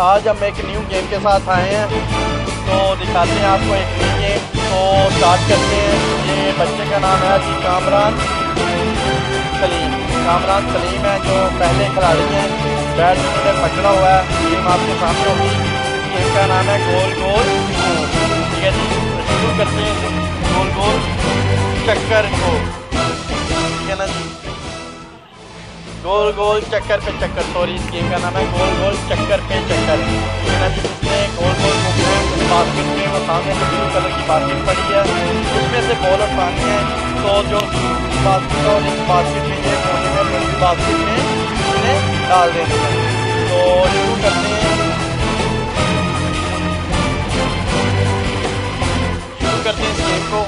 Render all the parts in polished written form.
आज हम एक न्यू गेम के साथ आए हैं, तो दिखाते हैं आपको एक न्यू गेम। तो स्टार्ट करते हैं। ये बच्चे का नाम है जी कामरान सलीम है, जो पहले खिलाड़ी हैं। बैट उन्होंने पकड़ा हुआ है। गेम आपके सामने होगी। इस गेम का नाम है गोल गोल। ठीक है जी, तो शुरू करते हैं। गोल गोल चक्कर को, ठीक है ना जी, गोल गोल चक्कर पे चक्कर। सॉरी, इस गेम का नाम है गोल गोल चक्कर पे चक्कर। ठीक है ना जी, जिसने गोल गोल घूमना है उस बास्केट में, वो सामने जो ब्लू कलर की बास्केट पड़ी है उसमें से बॉल उठानी है। तो जो बास्केट और इस बास्केट में ये कोने में बड़ी बास्केट में उसने डाल देनी है। तो शुरू करते हैं इस गेम को।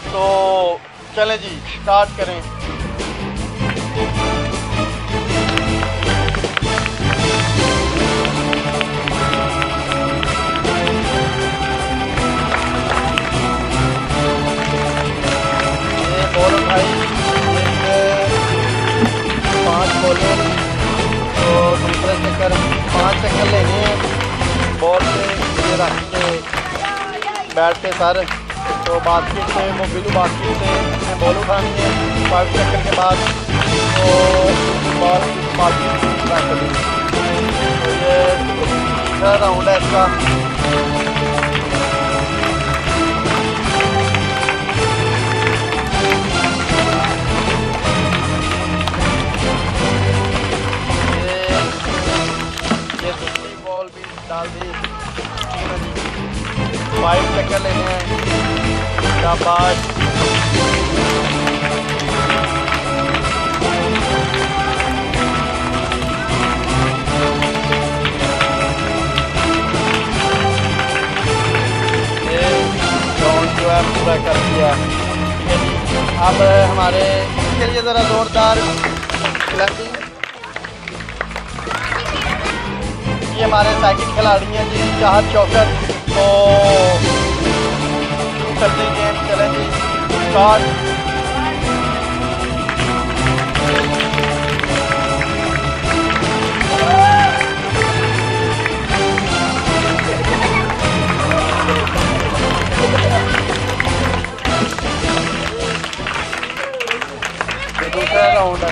तो चलें जी, स्टार्ट करें। बॉल उठाई, 5 बॉलें। तो दूसरे चक्कर 5 चक्कर लेने हैं। बॉल पे ये रख के बैट पे सर, तो बास्केट से वो ब्लू बास्केट से उसने बॉल उठानी है। 5 चक्कर के बाद तो बॉल बास्केट रख दी। तो ये दूसरा राउंड है इसका। डाल दी। 5 चक्कर लेने हैं। शाबाश। ये राउंड जो है पूरा कर दिया। ठीक है जी, अब हमारे इसके लिए ज़रा जोरदार क्लैपिंग। ये हमारे सेकंड खिलाड़ी हैं जी, चाहत चौकर। तो शुरू करते हैं गेम। चलें जी, स्टार्ट। दूसरा राउंड है।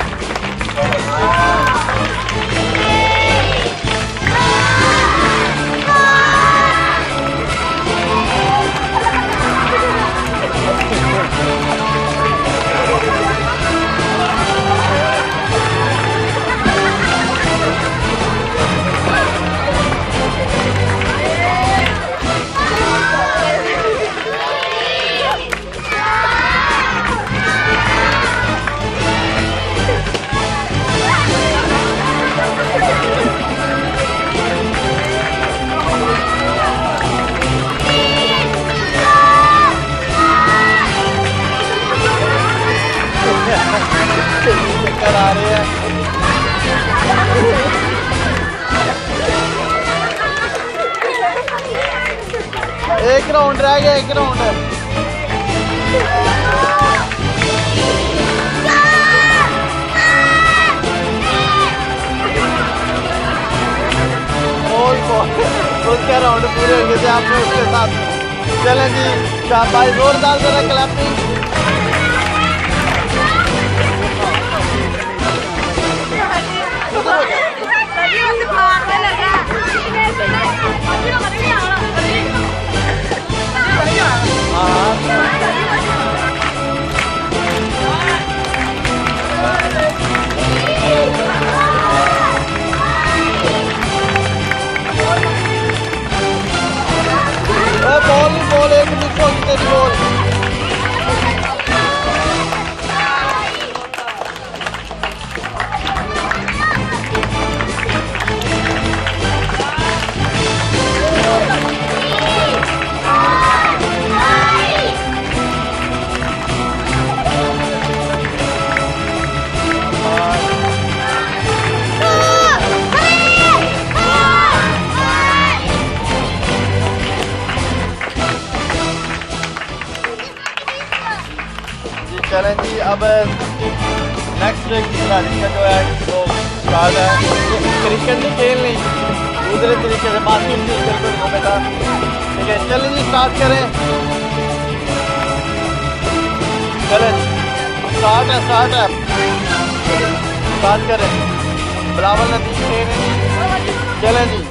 चक्कर आ रहे हैं। एक राउंड रह गया, एक राउंड है। उसका राउंड पूरे हो गए थे आपने उसके साथ। चलें जी, शाबाश, जोरदार जरा क्लैपिंग। बॉल एक मिस हो गई तेरी बॉल। चलें जी, अब नेक्स्ट खिलाड़ी का जो है वो कार्ड है। क्रिकेट नहीं खेलनी, दूसरे तरीके से मासूम से बिल्कुल को बेटा। ठीक है चलिए जी स्टार्ट करें। चलें स्टार्ट है स्टार्ट करें। बिलावल नदीम थे चलें जी।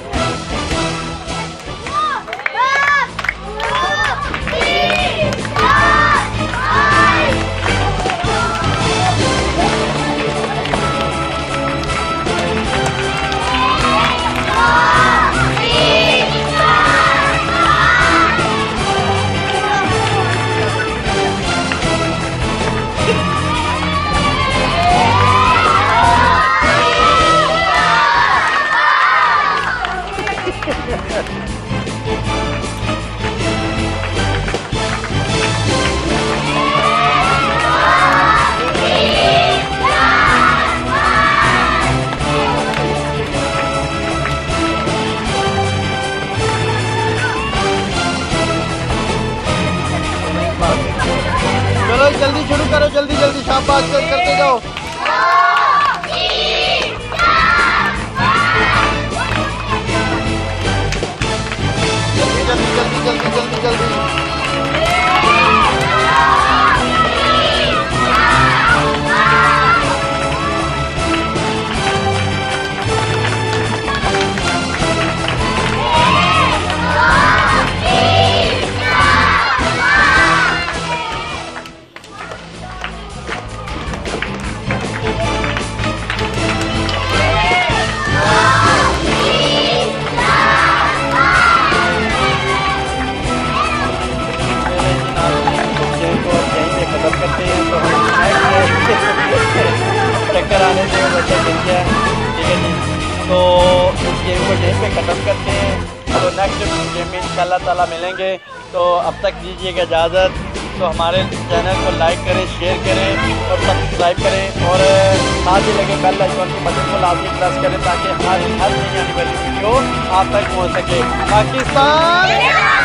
जल्दी शुरू करो जल्दी जल्दी शाबाश करते जाओ। जल्दी जल्दी जल्दी जल्दी जल्दी जल्दी करते हैं। तो हम चक्कर आने से बच्चा गिर गया। ठीक है जी तो इस गेम को यहीं पे ख़त्म करते हैं। तो नेक्स्ट गेम में इंशाल्लाह ताला मिलेंगे। तो अब तक दीजिएगा इजाज़त। तो हमारे चैनल को लाइक करें शेयर करें और सब्सक्राइब करें और साथ ही लगे बेल आइकन के बटन को लाजमी प्रेस करें ताकि हमारी हर नई आने वाली वीडियो आप तक पहुँच सके। पाकिस्तान।